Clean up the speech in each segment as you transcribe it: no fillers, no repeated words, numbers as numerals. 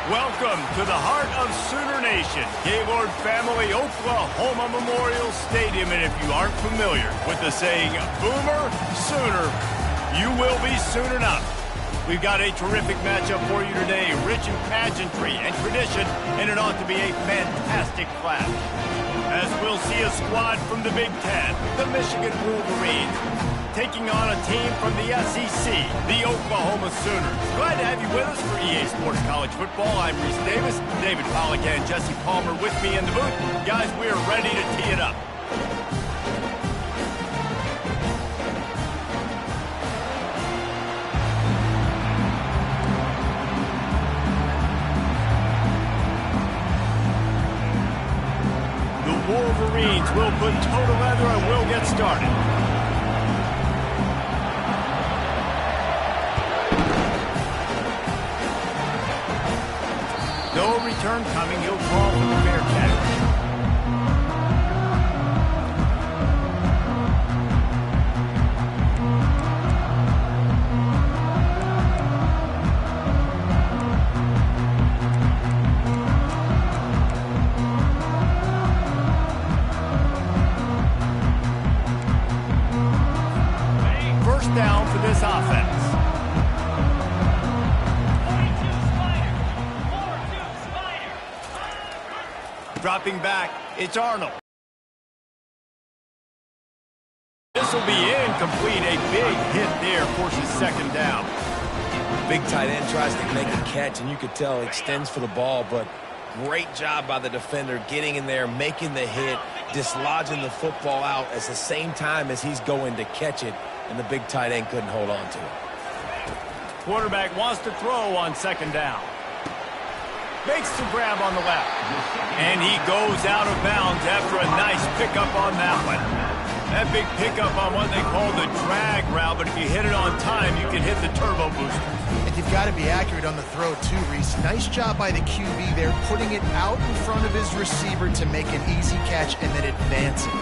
Welcome to the heart of Sooner Nation, Gaylord Family Oklahoma Memorial Stadium. And if you aren't familiar with the saying, Boomer Sooner, you will be soon enough. We've got a terrific matchup for you today, rich in pageantry and tradition, and it ought to be a fantastic clash. As we'll see a squad from the Big Ten, the Michigan Wolverines, taking on a team from the SEC, the Oklahoma Sooners. Glad to have you with us for EA Sports College Football. I'm Reese Davis, David Pollack and Jesse Palmer with me in the booth. Guys, we are ready to tee it up. The Wolverines will put toe to leather and we'll get started. No return coming. He'll call for the Bearcat. First down for this offense. Dropping back, it's Arnold. This will be incomplete. A big hit there forces second down. Big tight end tries to make a catch, and you could tell he extends for the ball, but great job by the defender getting in there, making the hit, dislodging the football out at the same time as he's going to catch it, and the big tight end couldn't hold on to it. Quarterback wants to throw on second down. Makes the grab on the left. And he goes out of bounds after a nice pickup on that one. That big pickup on what they call the drag route, but if you hit it on time, you can hit the turbo booster. And you've got to be accurate on the throw too, Reese. Nice job by the QB there, putting it out in front of his receiver to make an easy catch and then advance it.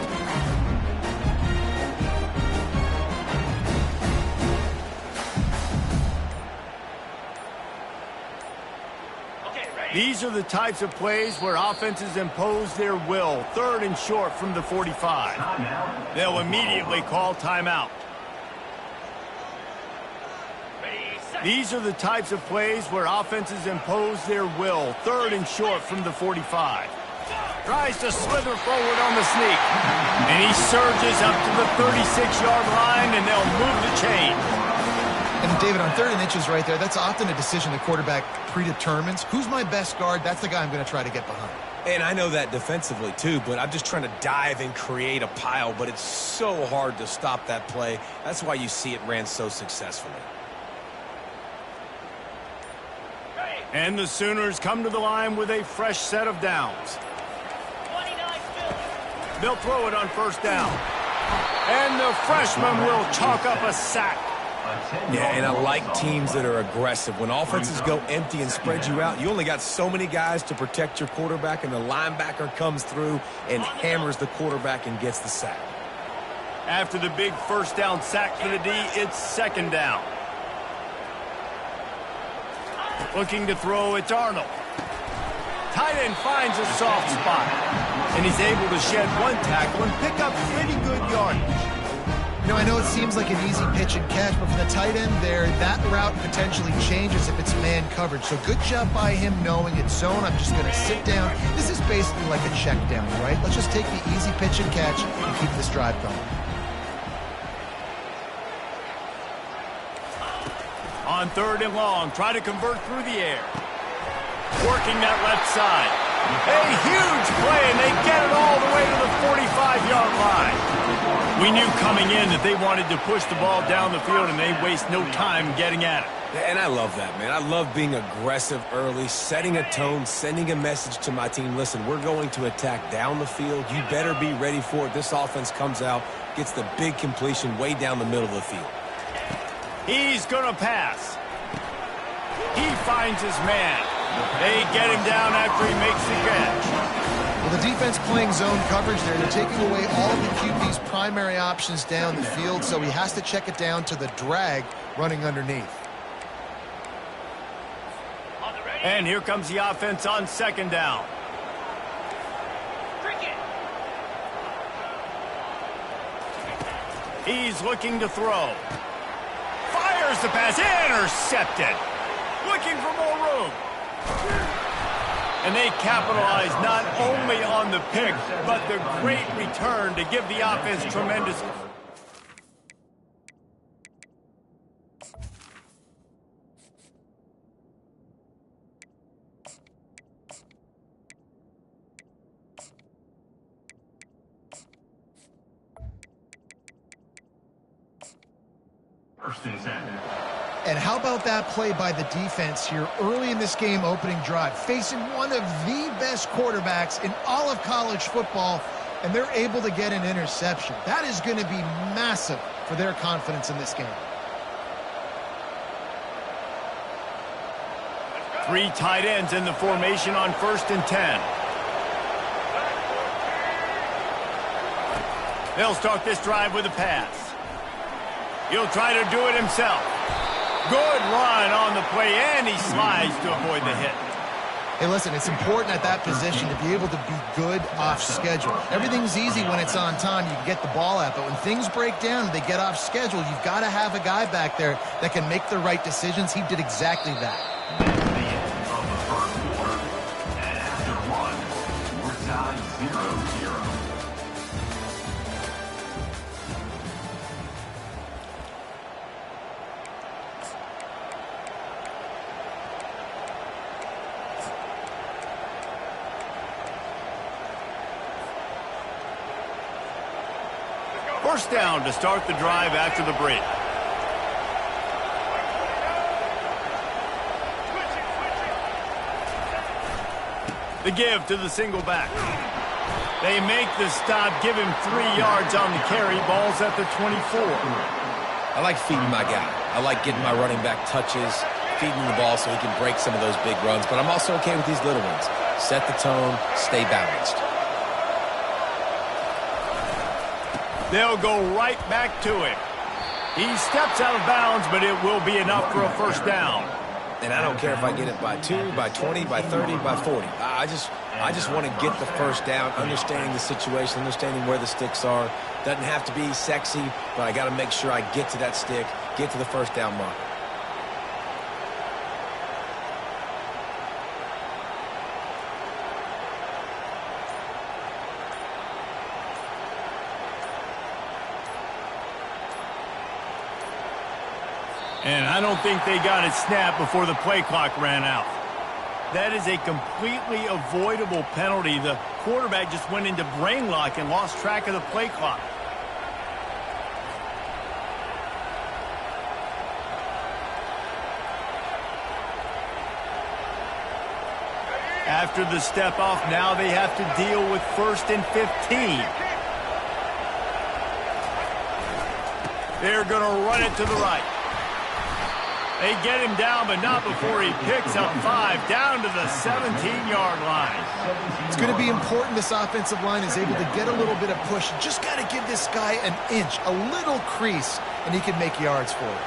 These are the types of plays where offenses impose their will. Third and short from the 45. They'll immediately call timeout. These are the types of plays where offenses impose their will. Third and short from the 45. Tries to slither forward on the sneak. And he surges up to the 36-yard line, and they'll move the chain. And David, on 3rd and inches right there, that's often a decision the quarterback predetermines. Who's my best guard? That's the guy I'm going to try to get behind. And I know that defensively too, but I'm just trying to dive and create a pile, but it's so hard to stop that play. That's why you see it ran so successfully. And the Sooners come to the line with a fresh set of downs. They'll throw it on first down. And the freshman will chalk up a sack. Yeah, and I like teams that are aggressive. When offenses go empty and spread you out, you only got so many guys to protect your quarterback, and the linebacker comes through and hammers the quarterback and gets the sack. After the big first down sack for the D, it's second down. Looking to throw, it's Arnold. Tight end finds a soft spot, and he's able to shed one tackle and pick up pretty good yardage. You know, I know it seems like an easy pitch and catch, but for the tight end there, that route potentially changes if it's man coverage. So good job by him knowing it's zone. I'm just going to sit down. This is basically like a check down, right? Let's just take the easy pitch and catch and keep this drive going. On 3rd and long, try to convert through the air. Working that left side. A huge play, and they get it all the way to the 45-yard line. We knew coming in that they wanted to push the ball down the field, and they waste no time getting at it. And I love that, man. I love being aggressive early, setting a tone, sending a message to my team. Listen, we're going to attack down the field. You better be ready for it. This offense comes out, gets the big completion way down the middle of the field. He's going to pass. He finds his man. They get him down after he makes the catch. Well, the defense playing zone coverage there. They're taking away all of the QB's primary options down the field, so he has to check it down to the drag running underneath. And here comes the offense on second down. He's looking to throw. Fires the pass. Intercepted. Looking for more room. And they capitalize not only on the pick, but the great return to give the offense tremendous. And how about that play by the defense here early in this game opening drive, facing one of the best quarterbacks in all of college football, and they're able to get an interception. That is going to be massive for their confidence in this game. 3 tight ends in the formation on 1st and 10. They'll start this drive with a pass. He'll try to do it himself. Good run on the play, and he slides to avoid the hit. Hey, listen, it's important at that position to be able to be good off schedule. Everything's easy when it's on time. You can get the ball out, but when things break down, they get off schedule. You've got to have a guy back there that can make the right decisions. He did exactly that. That's the end of the first quarter. And after one, we're tied 0-0. First down to start the drive after the break. The give to the single back. They make the stop, give him 3 yards on the carry. Ball's at the 24. I like feeding my guy. I like getting my running back touches, feeding the ball so he can break some of those big runs. But I'm also okay with these little ones. Set the tone, stay balanced. They'll go right back to him. He steps out of bounds, but it will be enough for a first down. And I don't care if I get it by 2, by 20, by 30, by 40. I just want to get the first down, understanding the situation, understanding where the sticks are. Doesn't have to be sexy, but I got to make sure I get to that stick, get to the first down mark. And I don't think they got it snapped before the play clock ran out. That is a completely avoidable penalty. The quarterback just went into brain lock and lost track of the play clock. After the step off, now they have to deal with 1st and 15. They're going to run it to the right. They get him down, but not before he picks up 5 down to the 17-yard line. It's going to be important this offensive line is able to get a little bit of push. You just got to give this guy an inch, a little crease, and he can make yards for it.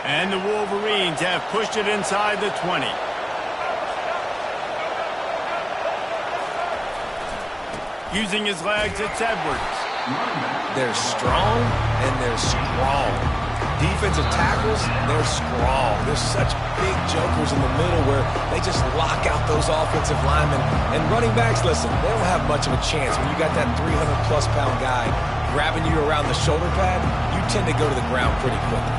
And the Wolverines have pushed it inside the 20. Using his legs, it's Edwards. They're strong, and they're strong. Defensive tackles, they're strong. There's such big jokers in the middle where they just lock out those offensive linemen. And running backs, listen, they don't have much of a chance. When you got that 300-plus pound guy grabbing you around the shoulder pad, you tend to go to the ground pretty quickly.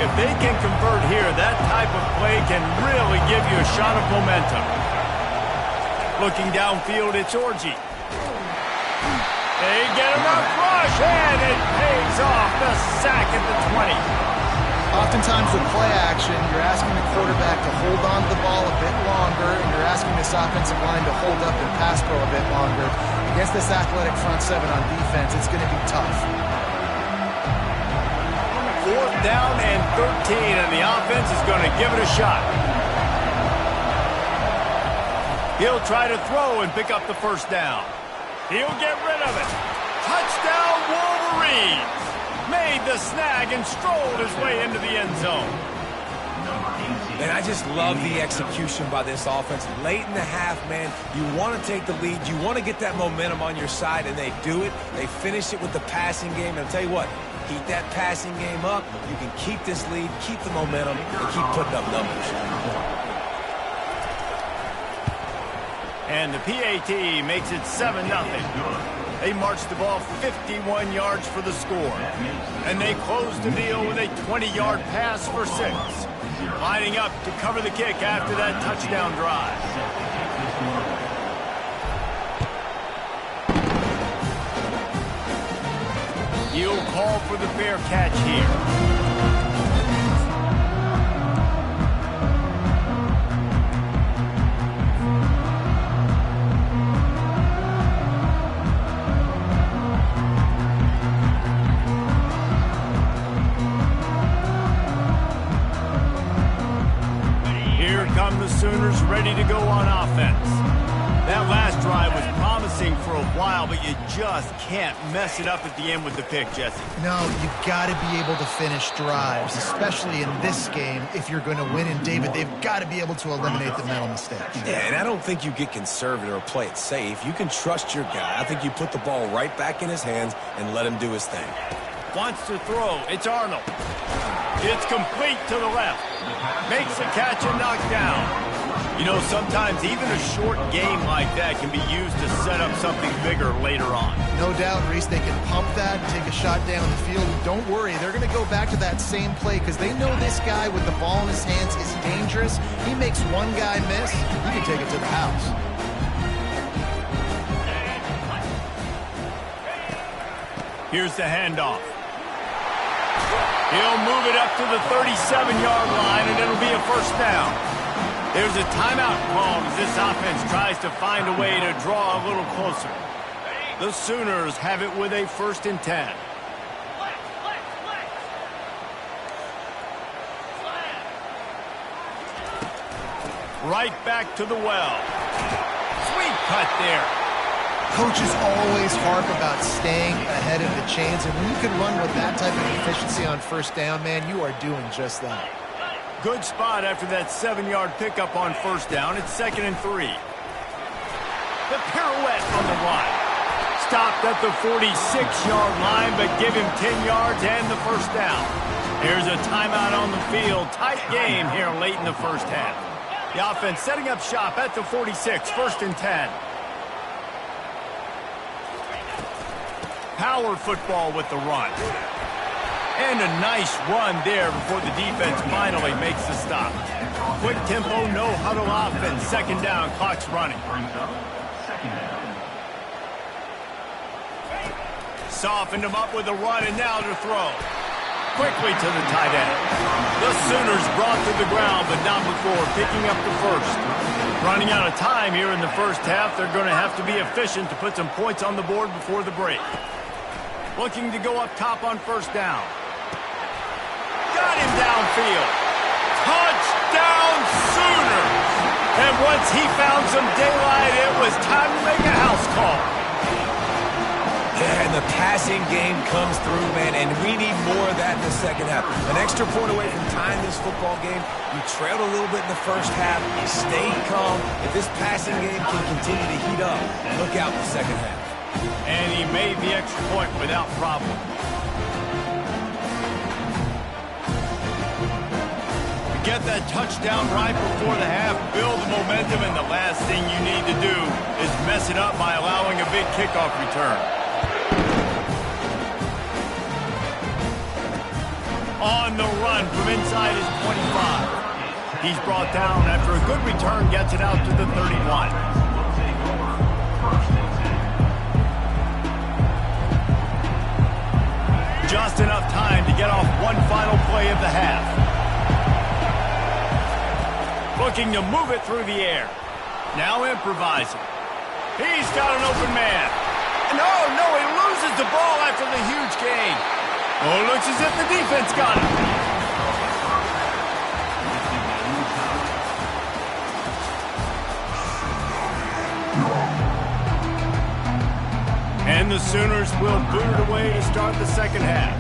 If they can convert here, that type of play can really give you a shot of momentum. Looking downfield, it's Orji. They get enough rush, and it pays off. The sack at the 20. Oftentimes with play action, you're asking the quarterback to hold on to the ball a bit longer, and you're asking this offensive line to hold up and pass pro a bit longer. Against this athletic front seven on defense, it's going to be tough. 4th down and 13, and the offense is going to give it a shot. He'll try to throw and pick up the first down. He'll get rid of it. Touchdown, Wolverines. Made made the snag and strolled his way into the end zone. And I just love the execution by this offense. Late in the half, man, you want to take the lead. You want to get that momentum on your side, and they do it. They finish it with the passing game. And I'll tell you what, keep that passing game up. You can keep this lead, keep the momentum, and keep putting up numbers. And the PAT makes it 7-0. They marched the ball 51 yards for the score. And they closed the deal with a 20-yard pass for 6. Lining up to cover the kick after that touchdown drive. He'll call for the fair catch here. The Sooners ready to go on offense. That last drive was promising for a while, but you just can't mess it up at the end with the pick, Jesse. No, you've got to be able to finish drives, especially in this game. If you're going to win in David, they've got to be able to eliminate the mental mistakes. Yeah, and I don't think you get conservative or play it safe. You can trust your guy. I think you put the ball right back in his hands and let him do his thing. Wants to throw. It's Arnold. It's complete to the left. Makes the catch and knocked down. You know, sometimes even a short game like that can be used to set up something bigger later on. No doubt, Reese, they can pump that and take a shot down the field. Don't worry, they're going to go back to that same play because they know this guy with the ball in his hands is dangerous. He makes one guy miss, he can take it to the house. Here's the handoff. He'll move it up to the 37-yard line, and it'll be a first down. There's a timeout called as this offense tries to find a way to draw a little closer. The Sooners have it with a 1st and 10. Right back to the well. Sweet cut there. Coaches always harp about staying ahead of the chains, and when you can run with that type of efficiency on 1st down, man, you are doing just that. Good spot after that 7-yard pickup on 1st down. It's 2nd and 3. The pirouette on the run. Stopped at the 46-yard line, but give him 10 yards and the 1st down. Here's a timeout on the field. Tight game here late in the 1st half. The offense setting up shop at the 46, 1st and 10. Power football with the run. And a nice run there before the defense finally makes the stop. Quick tempo, no huddle offense. 2nd down, clock's running. Softened him up with a run, and now to throw. Quickly to the tight end. The Sooners brought to the ground, but not before picking up the 1st. Running out of time here in the 1st half, they're going to have to be efficient to put some points on the board before the break. Looking to go up top on 1st down. Got him downfield. Touchdown Sooners! And once he found some daylight, it was time to make a house call. Yeah, and the passing game comes through, man, and we need more of that in the 2nd half. An extra point away from tying this football game. You trailed a little bit in the 1st half. You stayed calm. If this passing game can continue to heat up, look out in the 2nd half. And he made the extra point without problem. Get that touchdown right before the half, build the momentum, and the last thing you need to do is mess it up by allowing a big kickoff return. On the run from inside his 25. He's brought down after a good return, gets it out to the 31. Just enough time to get off one final play of the half. Looking to move it through the air. Now improvising. He's got an open man. And oh, no, he loses the ball after the huge gain. Oh, it looks as if the defense got him. And the Sooners will boot it away to start the 2nd half.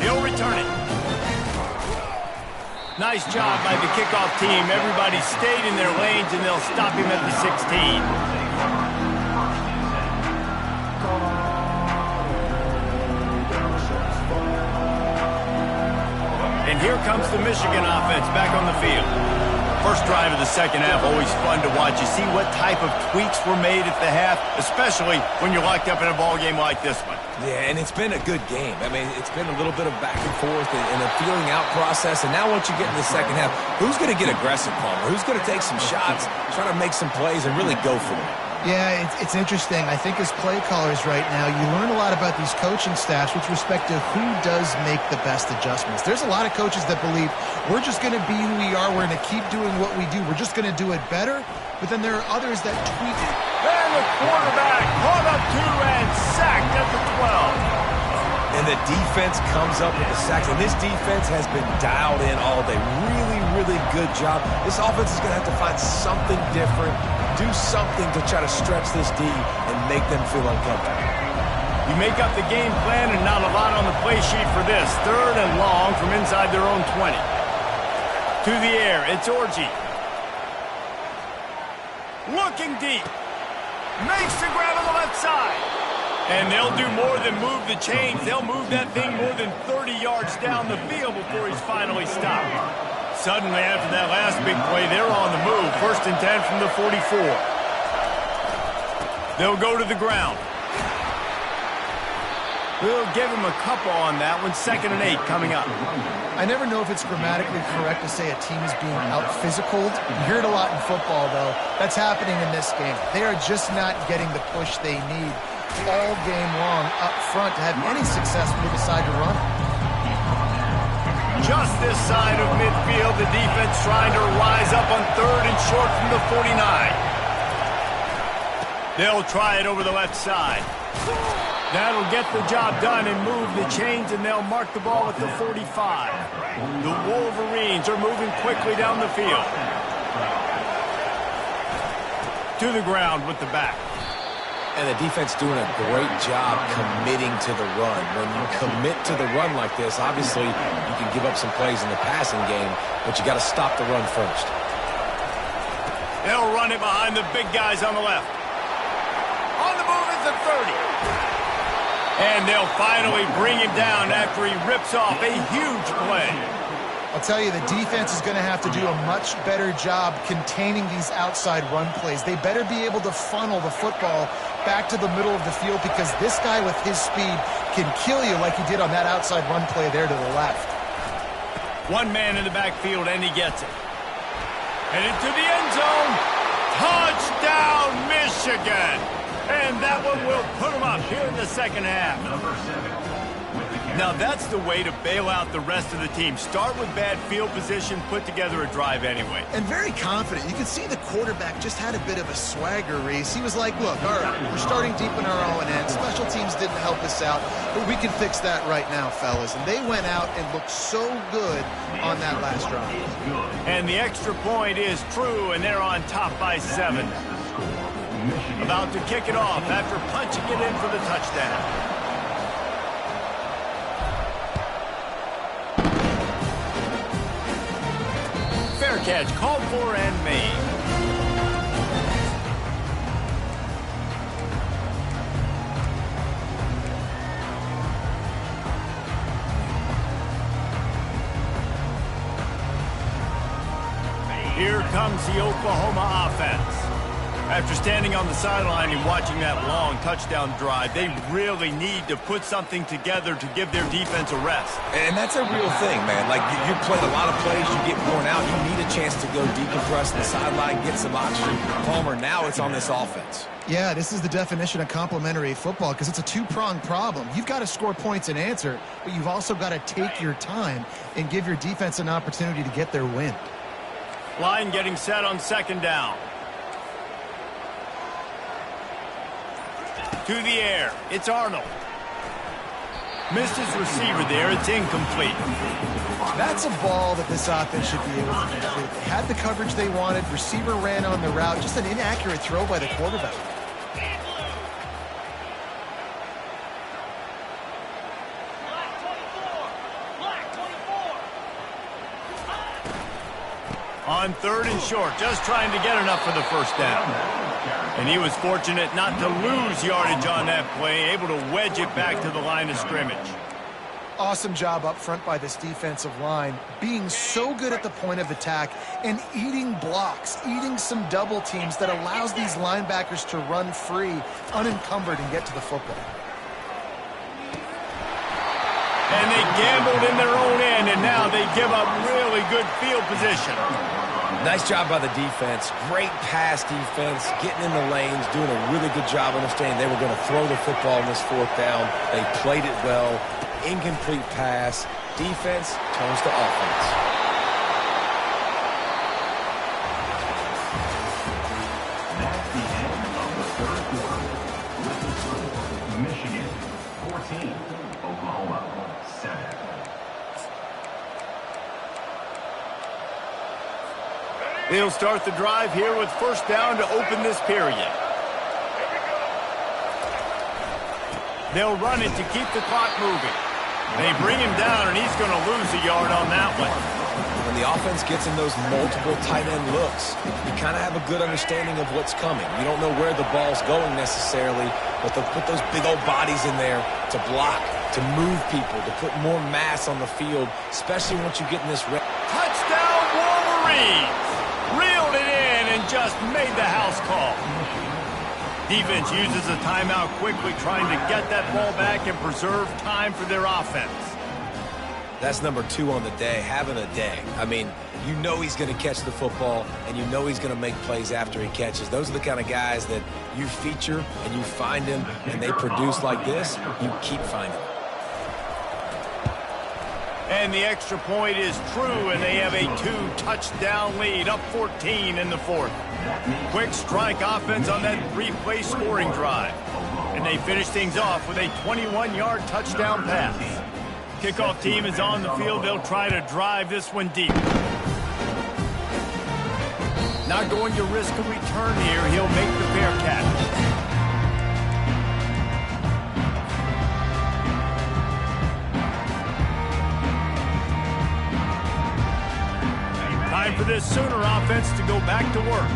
He'll return it. Nice job by the kickoff team. Everybody stayed in their lanes, and they'll stop him at the 16. And here comes the Michigan offense back on the field. First drive of the second half, always fun to watch. You see what type of tweaks were made at the half, especially when you're locked up in a ball game like this one. Yeah, and it's been a good game. I mean, it's been a little bit of back and forth and a feeling out process. And now once you get in the second half, who's going to get aggressive, Palmer? Who's going to take some shots, try to make some plays, and really go for it? Yeah, it's interesting. I think as play callers right now, you learn a lot about these coaching staffs with respect to who does make the best adjustments. There's a lot of coaches that believe we're just going to be who we are. We're going to keep doing what we do. We're just going to do it better. But then there are others that tweak it. And the quarterback caught up to and sacked at the 12. And the defense comes up with the sacks. And this defense has been dialed in all day. Really, really good job. This offense is going to have to find something different, do something to try to stretch this D and make them feel uncomfortable. You make up the game plan and not a lot on the play sheet for this. 3rd and long from inside their own 20. To the air, it's Orji. Looking deep. Makes the grab on the left side. And they'll do more than move the chains. They'll move that thing more than 30 yards down the field before he's finally stopped. Suddenly, after that last big play, they're on the move. 1st and 10 from the 44. They'll go to the ground. We'll give him a couple on that one. 2nd and 8 coming up. I never know if it's grammatically correct to say a team is being out-physicaled. You hear it a lot in football, though. That's happening in this game. They are just not getting the push they need all game long up front to have any success when they decide to run. Just this side of midfield, the defense trying to rise up on 3rd and short from the 49. They'll try it over the left side. That'll get the job done and move the chains, and they'll mark the ball at the 45. The Wolverines are moving quickly down the field. To the ground with the back. And the defense doing a great job committing to the run. When you commit to the run like this, obviously you can give up some plays in the passing game, but you got to stop the run first. They'll run it behind the big guys on the left. On the move is the 30. And they'll finally bring him down after he rips off a huge play. I'll tell you, the defense is going to have to do a much better job containing these outside run plays. They better be able to funnel the football back to the middle of the field, because this guy with his speed can kill you like he did on that outside run play there to the left. One man in the backfield, and he gets it. And into the end zone. Touchdown, Michigan! And that one will put them up here in the second half. Now that's the way to bail out the rest of the team. Start with bad field position, put together a drive anyway. And very confident. You can see the quarterback just had a bit of a swagger, Reese. He was like, look, all right, we're starting deep in our own end. Special teams didn't help us out, but we can fix that right now, fellas. And they went out and looked so good on that last drive. And the extra point is true, and they're on top by 7. About to kick it off after punching it in for the touchdown. Fair catch, called for and made. Here comes the Oklahoma offense. After standing on the sideline and watching that long touchdown drive, they really need to put something together to give their defense a rest. And that's a real thing, man. Like, you played a lot of plays, you get worn out, you need a chance to go decompress on the sideline, get some oxygen. Palmer, now it's on this offense. Yeah, this is the definition of complementary football, because it's a two-pronged problem. You've got to score points and answer, but you've also got to take your time and give your defense an opportunity to get their win. Line getting set on 2nd down. To the air, it's Arnold. Missed his receiver there. It's incomplete. That's a ball that this offense should be able to complete. They had the coverage they wanted. Receiver ran on the route. Just an inaccurate throw by the quarterback. On 3rd and short, just trying to get enough for the first down. And he was fortunate not to lose yardage on that play, able to wedge it back to the line of scrimmage. Awesome job up front by this defensive line, being so good at the point of attack and eating blocks, eating some double teams that allows these linebackers to run free, unencumbered, and get to the football. And they gambled in their own end, and now they give up really good field position. Nice job by the defense. Great pass defense, getting in the lanes, doing a really good job understanding they were going to throw the football in this 4th down. They played it well. Incomplete pass. Defense turns to offense. That's the end of the 3rd quarter. With the score, Michigan 14, Oklahoma 7. They'll start the drive here with 1st down to open this period. They'll run it to keep the clock moving. They bring him down, and he's going to lose a yard on that one. When the offense gets in those multiple tight end looks, you kind of have a good understanding of what's coming. You don't know where the ball's going necessarily, but they'll put those big old bodies in there to block, to move people, to put more mass on the field, especially once you get in this Touchdown, Wolverines! Reeled it in and just made the house call. Defense uses a timeout quickly, trying to get that ball back and preserve time for their offense. That's number 2 on the day, having a day. I mean, you know he's going to catch the football, and you know he's going to make plays after he catches. Those are the kind of guys that you feature and you find them, and they produce like this, you keep finding them. And the extra point is true, and they have a 2-touchdown lead, up 14 in the 4th. Quick strike offense on that 3-play scoring drive. And they finish things off with a 21-yard touchdown pass. Kickoff team is on the field. They'll try to drive this one deep. Not going to risk a return here. He'll make the fair catch. Time for this Sooner offense to go back to work.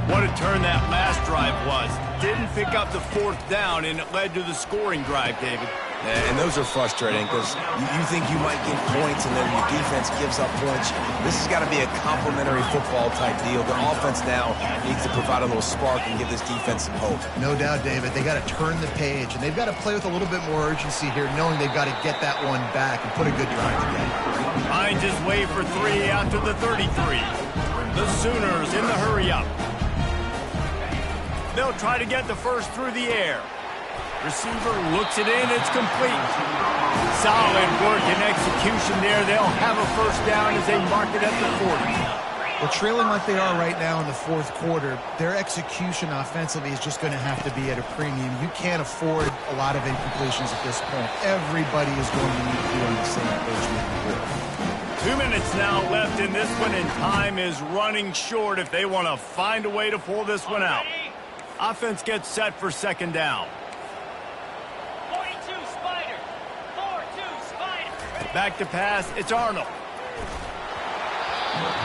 What a turn that last drive was. Didn't pick up the 4th down, and it led to the scoring drive, David. And those are frustrating because you think you might get points and then your defense gives up points. This has got to be a complementary football type deal. The offense now needs to provide a little spark and give this defense some hope. No doubt, David. They got to turn the page, and they've got to play with a little bit more urgency here, knowing they've got to get that one back and put a good drive together. Finds his way for 3 after the 33. The Sooners in the hurry-up. They'll try to get the first through the air. Receiver looks it in. It's complete. Solid work and execution there. They'll have a first down as they mark it at the 40. Well, trailing like they are right now in the 4th quarter, their execution offensively is just going to have to be at a premium. You can't afford a lot of incompletions at this point. Everybody is going to need to be on the same page moving forward. 2 minutes now left in this one, and time is running short if they want to find a way to pull this one out. Offense gets set for 2nd down. 42 Spider. 4-2 Spider. Back to pass. It's Arnold.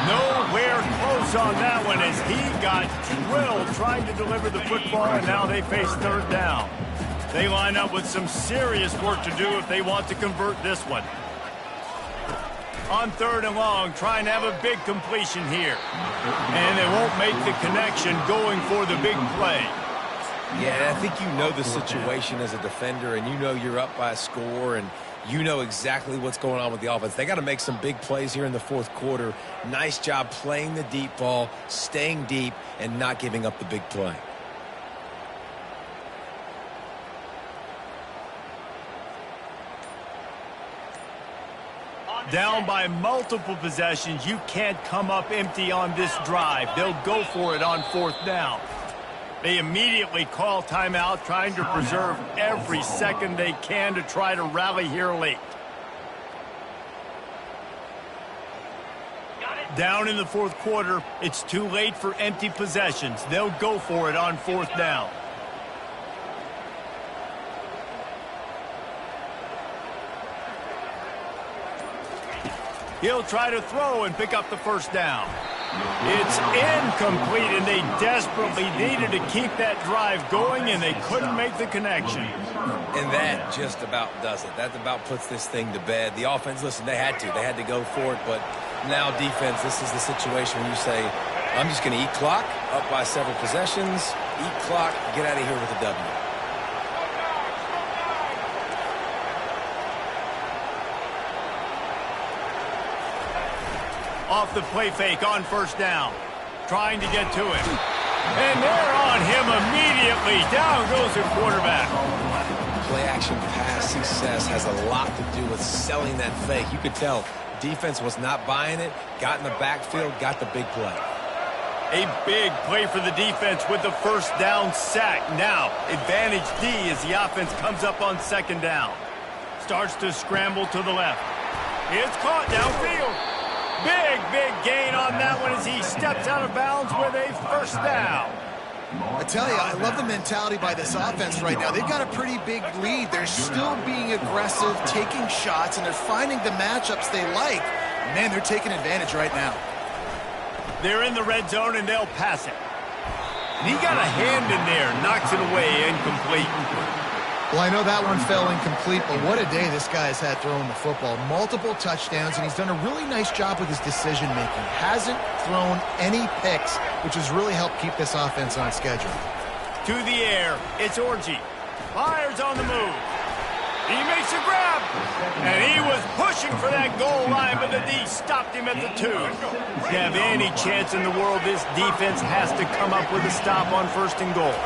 Nowhere close on that one as he got drilled trying to deliver the football, and now they face 3rd down. They line up with some serious work to do if they want to convert this one. On 3rd and long, trying to have a big completion here. And they won't make the connection going for the big play. Yeah, I think you know the situation as a defender, and you know you're up by a score, and you know exactly what's going on with the offense. They got to make some big plays here in the 4th quarter. Nice job playing the deep ball, staying deep, and not giving up the big play. Down by multiple possessions, you can't come up empty on this drive. They'll go for it on 4th down. They immediately call timeout, trying to preserve every second they can to try to rally here late. Down in the fourth quarter, it's too late for empty possessions. They'll go for it on fourth down. He'll try to throw and pick up the first down. It's incomplete, and they desperately needed to keep that drive going, and they couldn't make the connection. And that just about does it. That about puts this thing to bed. The offense, listen, they had to go for it, but now defense, this is the situation where you say, I'm just going to eat clock, up by several possessions, eat clock, get out of here with a W. Off the play fake on first down. Trying to get to him. And they're on him immediately. Down goes the quarterback. Play action pass success has a lot to do with selling that fake. You could tell defense was not buying it, got in the backfield, got the big play. A big play for the defense with the first down sack. Now, advantage D as the offense comes up on second down. Starts to scramble to the left. It's caught downfield. Big gain on that one as he steps out of bounds with a first down. I tell you, I love the mentality by this offense right now. They've got a pretty big lead. They're still being aggressive, taking shots, and they're finding the matchups they like. Man, they're taking advantage right now. They're in the red zone, and they'll pass it. And he got a hand in there, knocks it away, incomplete. Well, I know that one fell incomplete, but what a day this guy has had throwing the football. Multiple touchdowns, and he's done a really nice job with his decision-making. Hasn't thrown any picks, which has really helped keep this offense on schedule. To the air, it's Orji. Fires on the move. He makes a grab, and he was pushing for that goal line, but the D stopped him at the 2. To have any chance in the world, this defense has to come up with a stop on first and goal.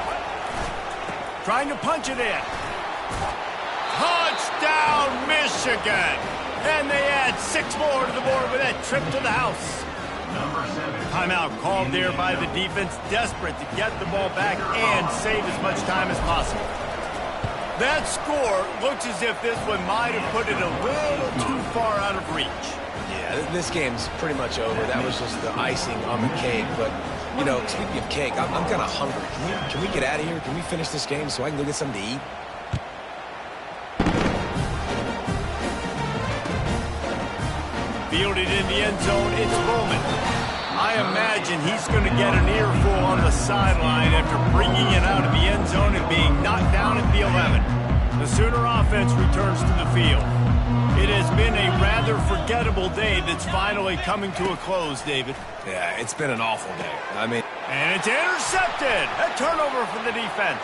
Trying to punch it in. Touchdown, Michigan! And they add 6 more to the board with that trip to the house. Timeout called there by the defense, desperate to get the ball back and save as much time as possible. That score looks as if this one might have put it a little too far out of reach. Yeah, this game's pretty much over. That was just the icing on the cake. But, you know, speaking of cake, I'm kind of hungry. Can we get out of here? Can we finish this game so I can go get something to eat? Fielded in the end zone, it's Bowman. I imagine he's going to get an earful on the sideline after bringing it out of the end zone and being knocked down at the 11. The Sooner offense returns to the field. It has been a rather forgettable day that's finally coming to a close, David. Yeah, it's been an awful day. And it's intercepted. A turnover for the defense.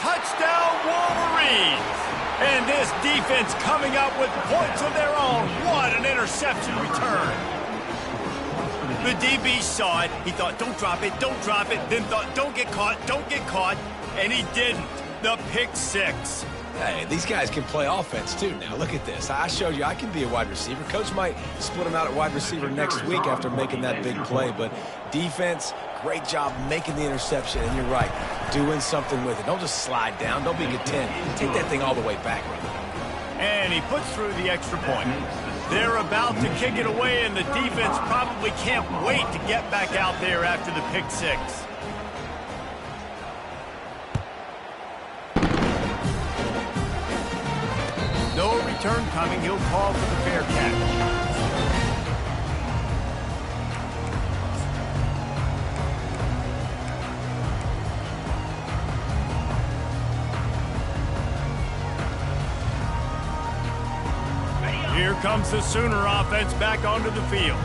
Touchdown, Wolverines. And this defense coming up with points of their own. What an interception return. The DB saw it. He thought, don't drop it, then thought, don't get caught, and he didn't. The pick 6. Hey, these guys can play offense, too, now. Look at this. I showed you I can be a wide receiver. Coach might split him out at wide receiver next week after making that big play. But defense, great job making the interception. And you're right, doing something with it. Don't just slide down. Don't be a 10. Take that thing all the way back. And he puts through the extra point. They're about to kick it away, and the defense probably can't wait to get back out there after the pick 6. No return coming. He'll call for the fair catch. Here comes the Sooner offense back onto the field.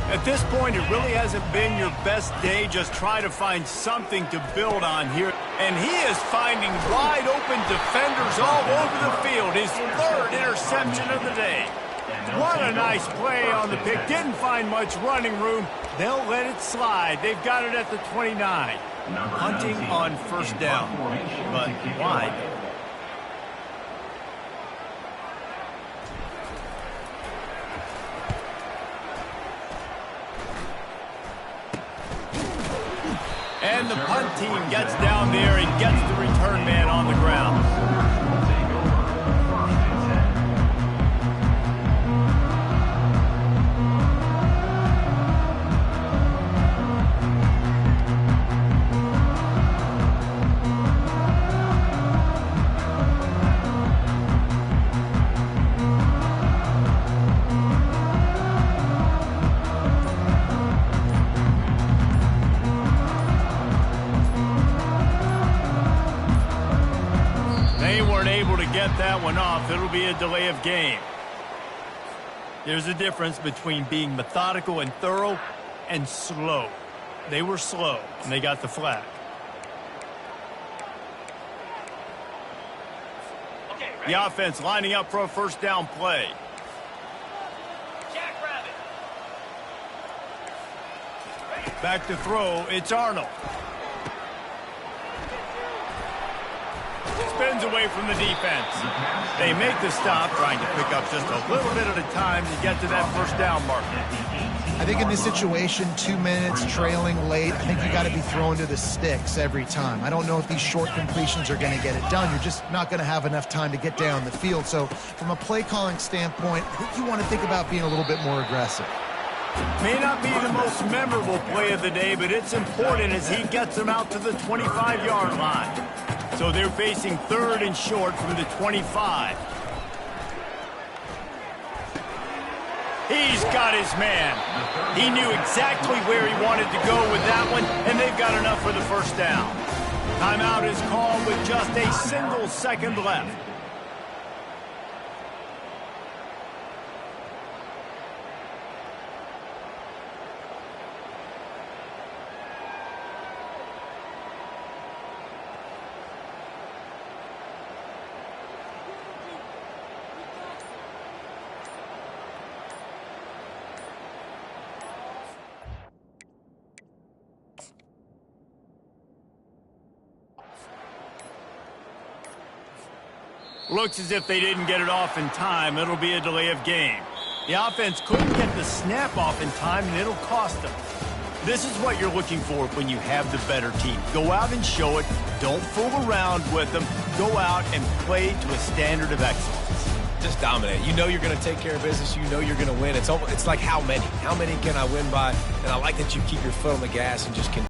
At this point, it really hasn't been your best day. Just try to find something to build on here. And he is finding wide-open defenders all over the field. His 3rd interception of the day. What a nice play on the pick. Didn't find much running room. They'll let it slide. They've got it at the 29. Hunting on first down. But why? And the punt team gets down there and gets the return man on the ground. Get that one off. It'll be a delay of game. There's a difference between being methodical and thorough and slow. They were slow, and they got the flag. The offense lining up for a first down play. Jackrabbit. Back to throw. It's Arnold. Spins away from the defense. They make the stop, trying to pick up just a little bit at a time to get to that first down marker. I think in this situation, 2 minutes, trailing late, I think you got to be throwing to the sticks every time. I don't know if these short completions are going to get it done. You're just not going to have enough time to get down the field. So from a play calling standpoint, I think you want to think about being a little bit more aggressive. May not be the most memorable play of the day, but it's important as he gets them out to the 25-yard line. So they're facing third and short from the 25. He's got his man. He knew exactly where he wanted to go with that one, and they've got enough for the first down. Timeout is called with just a single second left. Looks as if they didn't get it off in time. It'll be a delay of game. The offense couldn't get the snap off in time, and it'll cost them. This is what you're looking for when you have the better team. Go out and show it. Don't fool around with them. Go out and play to a standard of excellence. Just dominate. You know you're going to take care of business. You know you're going to win. It's like how many? How many can I win by? And I like that you keep your foot on the gas and just continue.